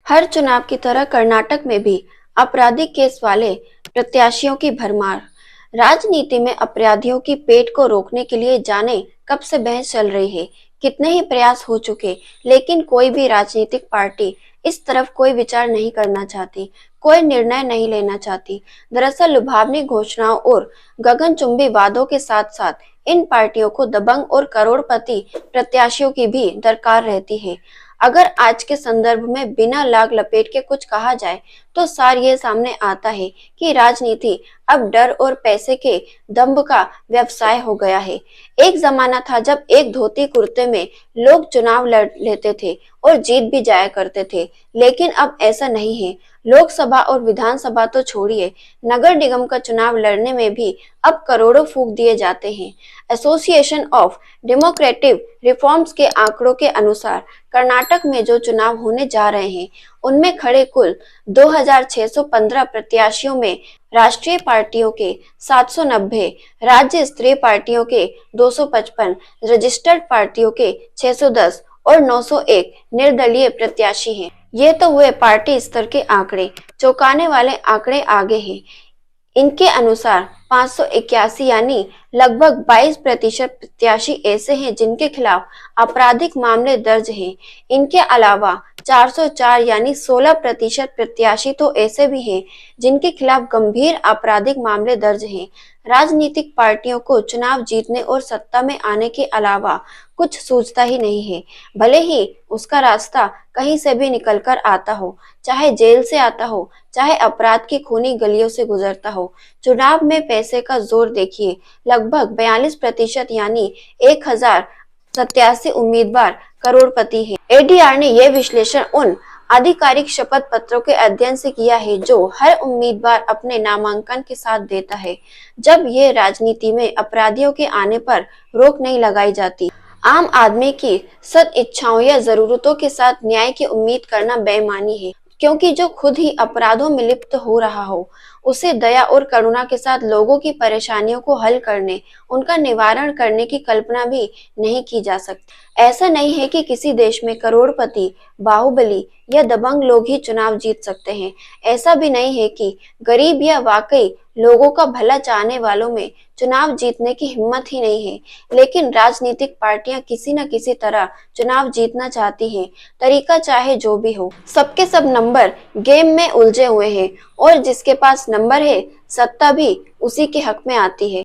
हर चुनाव की तरह कर्नाटक में भी आपराधिक केस वाले प्रत्याशियों की भरमार। राजनीति में अपराधियों की पेट को रोकने के लिए जाने कब से बहस चल रही है। कितने ही प्रयास हो चुके, लेकिन कोई भी राजनीतिक पार्टी इस तरफ कोई विचार नहीं करना चाहती, कोई निर्णय नहीं लेना चाहती। दरअसल लुभावनी घोषणाओं और गगनचुंबी वादों के साथ साथ इन पार्टियों को दबंग और करोड़पति प्रत्याशियों की भी दरकार रहती है। अगर आज के संदर्भ में बिना लाग लपेट के कुछ कहा जाए तो सार ये सामने आता है कि राजनीति अब डर और पैसे के दंभ का व्यवसाय हो गया है। एक जमाना था जब एक धोती कुर्ते में लोग चुनाव लड़ लेते थे और जीत भी जाया करते थे, लेकिन अब ऐसा नहीं है। लोकसभा और विधानसभा तो छोड़िए, नगर निगम का चुनाव लड़ने में भी अब करोड़ों फूंक दिए जाते हैं। एसोसिएशन ऑफ डेमोक्रेटिक रिफॉर्म्स के आंकड़ों के अनुसार कर्नाटक में जो चुनाव होने जा रहे हैं उनमें खड़े कुल 2615 प्रत्याशियों में राष्ट्रीय पार्टियों के 790, राज्य स्तरीय पार्टियों के 255, रजिस्टर्ड पार्टियों के 610 और 901 निर्दलीय प्रत्याशी हैं। ये तो हुए पार्टी स्तर के आंकड़े। चौंकाने वाले आंकड़े आगे हैं। इनके अनुसार 581 यानी लगभग 22% प्रत्याशी ऐसे हैं जिनके खिलाफ आपराधिक मामले दर्ज हैं। इनके अलावा 404 यानी 16% प्रत्याशी तो ऐसे भी हैं जिनके खिलाफ गंभीर आपराधिक मामले दर्ज हैं। राजनीतिक पार्टियों को चुनाव जीतने और सत्ता में आने के अलावा कुछ सूझता ही नहीं है, भले ही उसका रास्ता कहीं से भी निकलकर आता हो, चाहे जेल से आता हो, चाहे अपराध की खूनी गलियों से गुजरता हो। चुनाव में पैसे का जोर देखिए, लगभग 42% यानी 1087 उम्मीदवार करोड़पति हैं। एडीआर ने यह विश्लेषण उन आधिकारिक शपथ पत्रों के अध्ययन से किया है जो हर उम्मीदवार अपने नामांकन के साथ देता है। जब ये राजनीति में अपराधियों के आने पर रोक नहीं लगाई जाती, आम आदमी की सद इच्छाओं या जरूरतों के साथ न्याय की उम्मीद करना बेईमानी है, क्योंकि जो खुद ही अपराधों में लिप्त हो रहा हो उसे दया और करुणा के साथ लोगों की परेशानियों को हल करने, उनका निवारण करने की कल्पना भी नहीं की जा सकती। ऐसा नहीं है कि किसी देश में करोड़पति, बाहुबली या दबंग लोग ही चुनाव जीत सकते हैं। ऐसा भी नहीं है कि गरीब या वाकई लोगों का भला चाहने वालों में चुनाव जीतने की हिम्मत ही नहीं है। लेकिन राजनीतिक पार्टियां किसी न किसी तरह चुनाव जीतना चाहती हैं, तरीका चाहे जो भी हो। सबके सब नंबर गेम में उलझे हुए हैं और जिसके पास नंबर है, सत्ता भी उसी के हक में आती है।